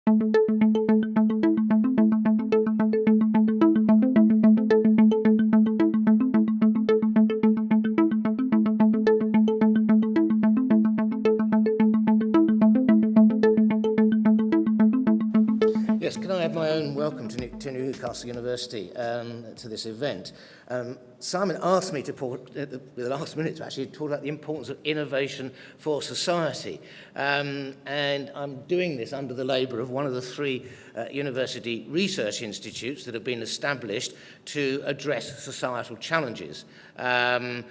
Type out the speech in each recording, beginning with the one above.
Yes, can I add my own welcome to Newcastle University, to this event. Simon asked me to at the last minute to actually talk about the importance of innovation for society. And I'm doing this under the labour of one of the three university research institutes that have been established to address societal challenges. And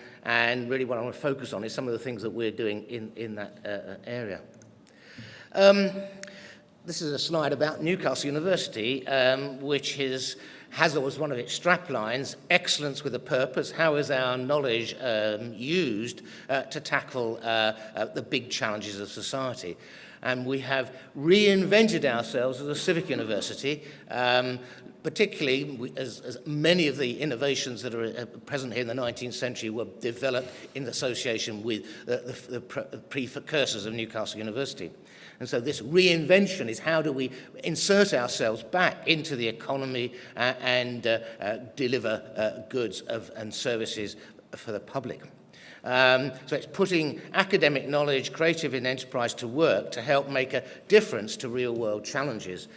really what I want to focus on is some of the things that we're doing in that area. This is a slide about Newcastle University, which has as one of its straplines, excellence with a purpose. How is our knowledge used to tackle the big challenges of society? And we have reinvented ourselves as a civic university, particularly as many of the innovations that are present here in the 19th century were developed in association with the precursors of Newcastle University. And so this reinvention is how do we insert ourselves back into the economy and deliver goods and services for the public. So it's putting academic knowledge, creative and enterprise to work to help make a difference to real-world challenges,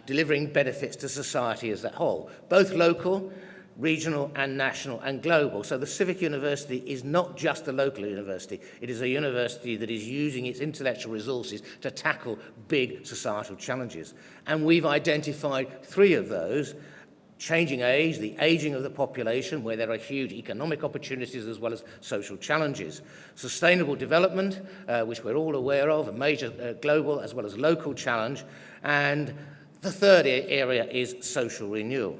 delivering benefits to society as a whole, both local, regional and national and global. So the Civic University is not just a local university. It is a university that is using its intellectual resources to tackle big societal challenges. And we've identified three of those: changing age, the aging of the population, where there are huge economic opportunities as well as social challenges; sustainable development, which we're all aware of, a major global as well as local challenge; and the third area is social renewal.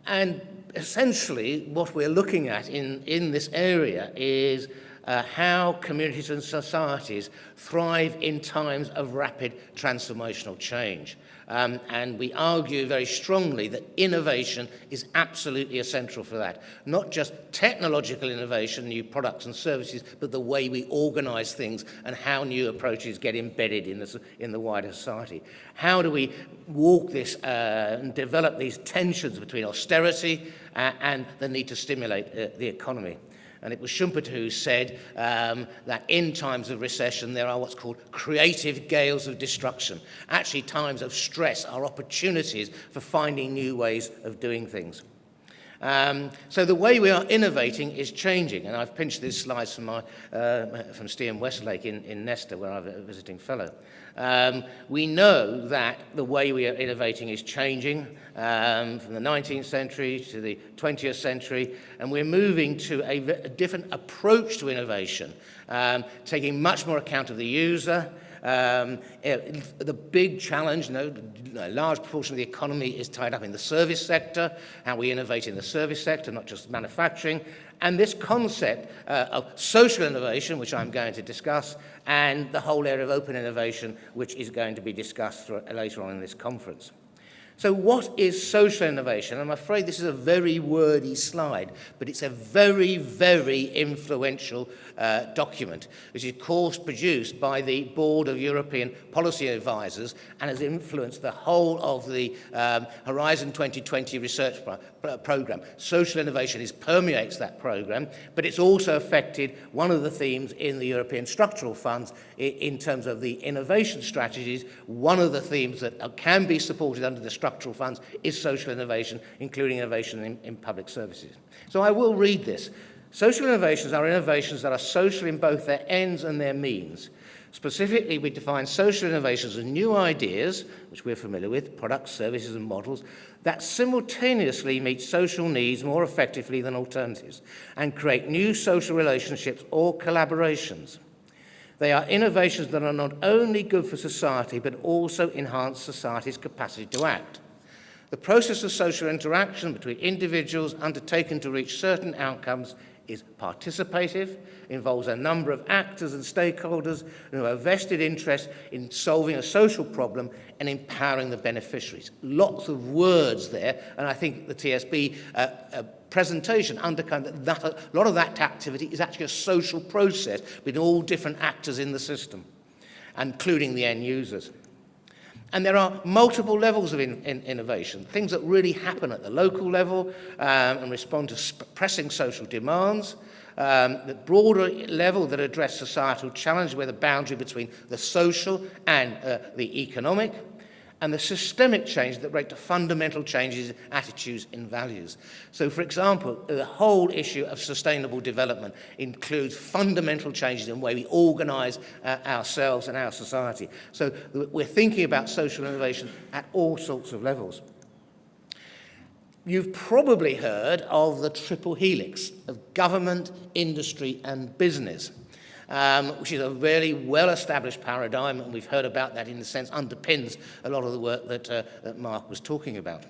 And essentially what we're looking at in this area is how communities and societies thrive in times of rapid transformational change. And we argue very strongly that innovation is absolutely essential for that. Not just technological innovation, new products and services, but the way we organize things and how new approaches get embedded in the wider society. How do we walk this and develop these tensions between austerity and the need to stimulate the economy? And it was Schumpeter who said that in times of recession, there are what's called creative gales of destruction. Actually, times of stress are opportunities for finding new ways of doing things. So the way we are innovating is changing, and I've pinched these slides from Stephen Westlake in NESTA, where I'm a visiting fellow. We know that the way we are innovating is changing from the 19th century to the 20th century, and we're moving to a different approach to innovation, taking much more account of the user. The big challenge, a large proportion of the economy is tied up in the service sector, how we innovate in the service sector, not just manufacturing, and this concept of social innovation, which I'm going to discuss, and the whole area of open innovation, which is going to be discussed later on in this conference. So what is social innovation? I'm afraid this is a very wordy slide, but it's a very, very influential document, which is, of course, produced by the Board of European Policy Advisors and has influenced the whole of the Horizon 2020 research program. Social innovation permeates that program, but it's also affected one of the themes in the European structural funds in terms of the innovation strategies. One of the themes that can be supported under the structural funds is social innovation, including innovation in public services. So I will read this. Social innovations are innovations that are social in both their ends and their means. Specifically, we define social innovations as new ideas, which we're familiar with, products, services, and models, that simultaneously meet social needs more effectively than alternatives and create new social relationships or collaborations. They are innovations that are not only good for society, but also enhance society's capacity to act. The process of social interaction between individuals undertaken to reach certain outcomes is participative, involves a number of actors and stakeholders who have vested interest in solving a social problem and empowering the beneficiaries. Lots of words there, and I think the TSB presentation undercut that a lot of that activity is actually a social process with all different actors in the system. including the end users. And there are multiple levels of innovation, things that really happen at the local level and respond to pressing social demands, the broader level that address societal challenge where the boundary between the social and the economic, and the systemic change that relate to fundamental changes in attitudes and values. So, for example, the whole issue of sustainable development includes fundamental changes in the way we organise ourselves and our society. So we're thinking about social innovation at all sorts of levels. You've probably heard of the triple helix of government, industry and business. Which is a really well-established paradigm, and we've heard about that in the sense underpins a lot of the work that Mark was talking about.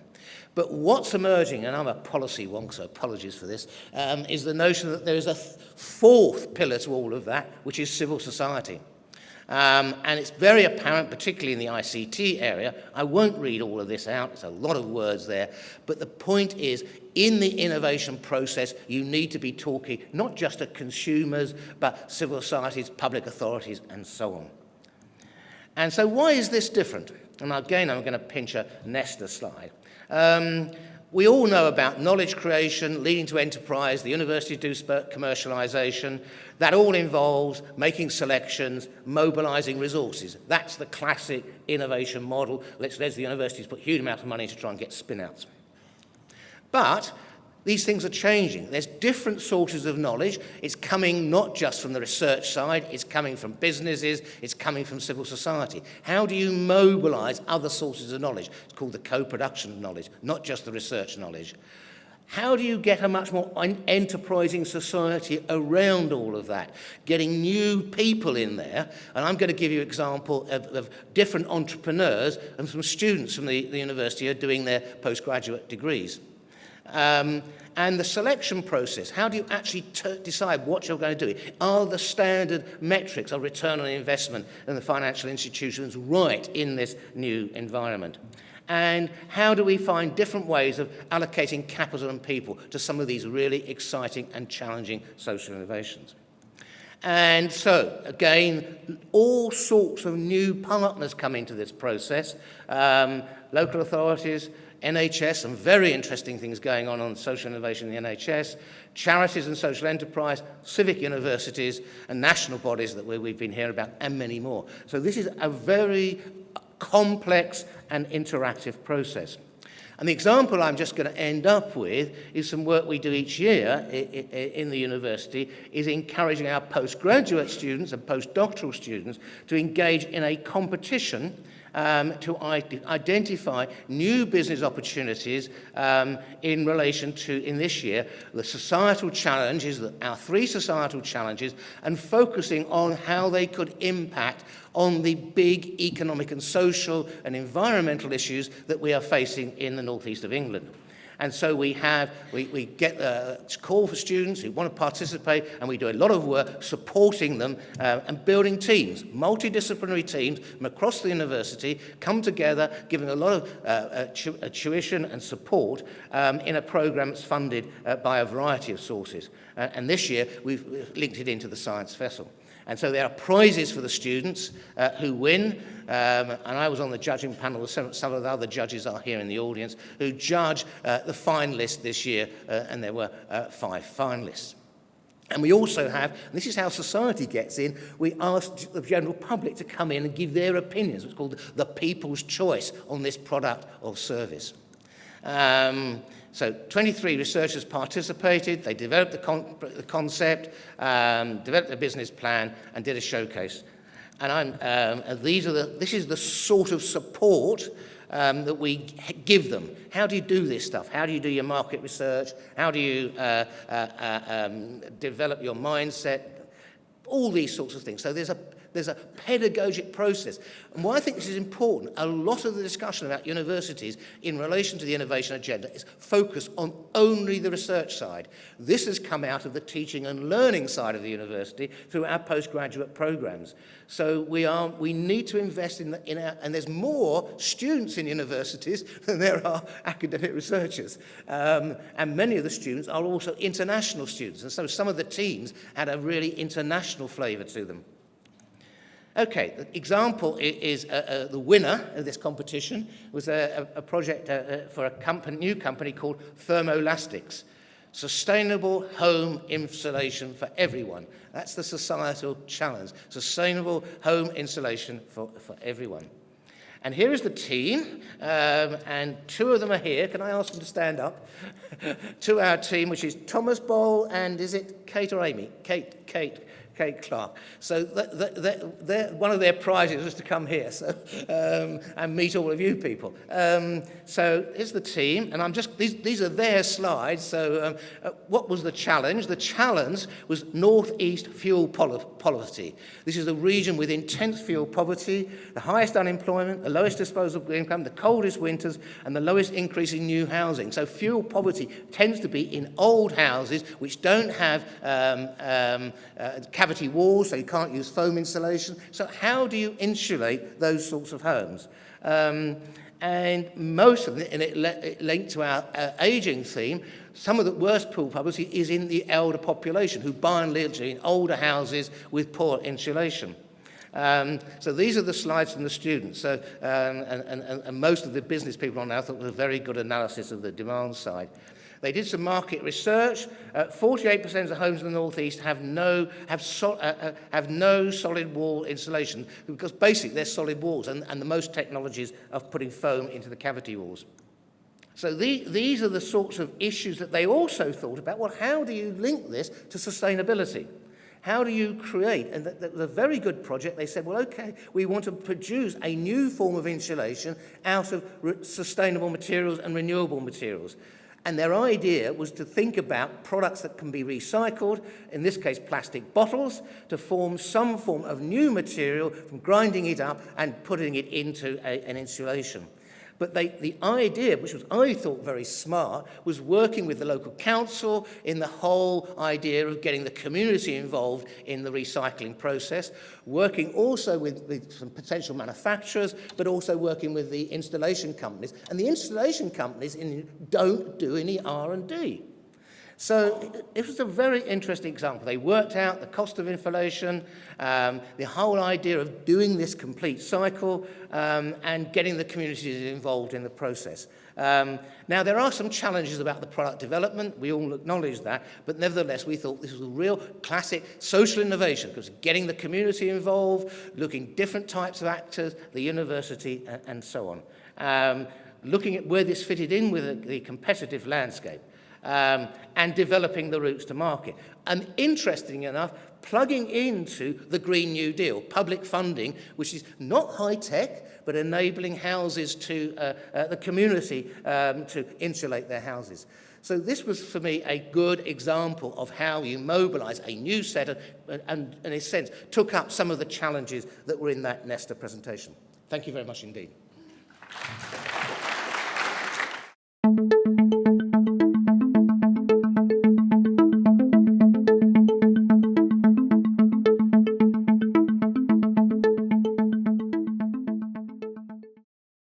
But what's emerging, and I'm a policy wonk, so apologies for this, is the notion that there is a fourth pillar to all of that, which is civil society. And it's very apparent, particularly in the ICT area. I won't read all of this out, there's a lot of words there, but the point is, in the innovation process, you need to be talking not just to consumers, but civil societies, public authorities, and so on. And so why is this different? And again, I'm going to pinch a NESTA slide. We all know about knowledge creation, leading to enterprise, the university do commercialisation. That all involves making selections, mobilising resources. That's the classic innovation model. Let's the universities put huge amounts of money to try and get spin-outs. But these things are changing. There's different sources of knowledge. It's coming not just from the research side, it's coming from businesses, it's coming from civil society. How do you mobilise other sources of knowledge? It's called the co-production of knowledge, not just the research knowledge. How do you get a much more enterprising society around all of that? Getting new people in there, and I'm going to give you an example of different entrepreneurs and some students from the university who are doing their postgraduate degrees. And the selection process, how do you actually decide what you're going to do? Are the standard metrics of return on investment in the financial institutions right in this new environment? And how do we find different ways of allocating capital and people to some of these really exciting and challenging social innovations? And so, again, all sorts of new partners come into this process. Local authorities, NHS, some very interesting things going on social innovation in the NHS, charities and social enterprise, civic universities, and national bodies that we've been hearing about, and many more. So this is a very complex and interactive process. And the example I'm just going to end up with is some work we do each year in the university, is encouraging our postgraduate students and postdoctoral students to engage in a competition to identify new business opportunities in relation to, in this year, the societal challenges, our three societal challenges, and focusing on how they could impact on the big economic and social and environmental issues that we are facing in the northeast of England. And so we get a call for students who want to participate, and we do a lot of work supporting them and building teams, multidisciplinary teams from across the university, come together, giving a lot of tuition and support in a program that's funded by a variety of sources. And this year, we've linked it into the Science Festival. And so there are prizes for the students who win, and I was on the judging panel with some of the other judges are here in the audience, who judge the finalists this year, and there were 5 finalists. And we also have, and this is how society gets in, we asked the general public to come in and give their opinions. It's called the people's choice on this product or service. So 23 researchers participated, they developed the concept, developed a business plan, and did a showcase. And this is the sort of support that we give them. How do you do this stuff? How do you do your market research? How do you develop your mindset? All these sorts of things. So there's a pedagogic process. And why I think this is important, a lot of the discussion about universities in relation to the innovation agenda is focused on only the research side. This has come out of the teaching and learning side of the university through our postgraduate programs. So we need to invest in our, and there's more students in universities than there are academic researchers. And many of the students are also international students. And so some of the teams had a really international flavour to them. Okay, the example is the winner of this competition was a project for a new company called Thermolastics, Sustainable Home Insulation for Everyone. That's the societal challenge, sustainable home insulation for everyone. And here is the team, and two of them are here. Can I ask them to stand up? To our team, which is Thomas Boll and is it Kate or Amy? Kate Clark. So one of their prizes was to come here and meet all of you people. So here's the team, and these are their slides. So what was the challenge? The challenge was northeast fuel poverty. This is a region with intense fuel poverty, the highest unemployment, the lowest disposable income, the coldest winters, and the lowest increase in new housing. So fuel poverty tends to be in old houses which don't have cavity walls, so you can't use foam insulation. So how do you insulate those sorts of homes? And most of it, and it linked to our ageing theme, some of the worst fuel poverty is in the elder population, who by and large are in older houses with poor insulation. So these are the slides from the students. So, and most of the business people on there I thought was a very good analysis of the demand side. They did some market research. 48% of the homes in the northeast have no solid wall insulation because basically they're solid walls and the most technologies of putting foam into the cavity walls. So these are the sorts of issues that they also thought about. Well, how do you link this to sustainability? How do you create? And that was a very good project. They said, well, okay, we want to produce a new form of insulation out of sustainable materials and renewable materials. And their idea was to think about products that can be recycled, in this case plastic bottles, to form some form of new material from grinding it up and putting it into an insulation. But the idea, which was, I thought, very smart, was working with the local council in the whole idea of getting the community involved in the recycling process, working also with some potential manufacturers, but also working with the installation companies. And the installation companies don't do any R&D. So it was a very interesting example. They worked out the cost of inflation, the whole idea of doing this complete cycle, and getting the communities involved in the process. Now, there are some challenges about the product development. We all acknowledge that. But nevertheless, we thought this was a real classic social innovation because getting the community involved, looking at different types of actors, the university, and so on. Looking at where this fitted in with the competitive landscape. And developing the routes to market. And interesting enough, plugging into the Green New Deal, public funding, which is not high-tech, but enabling houses to the community to insulate their houses. So this was, for me, a good example of how you mobilize a new set and in a sense, took up some of the challenges that were in that NESTA presentation. Thank you very much indeed.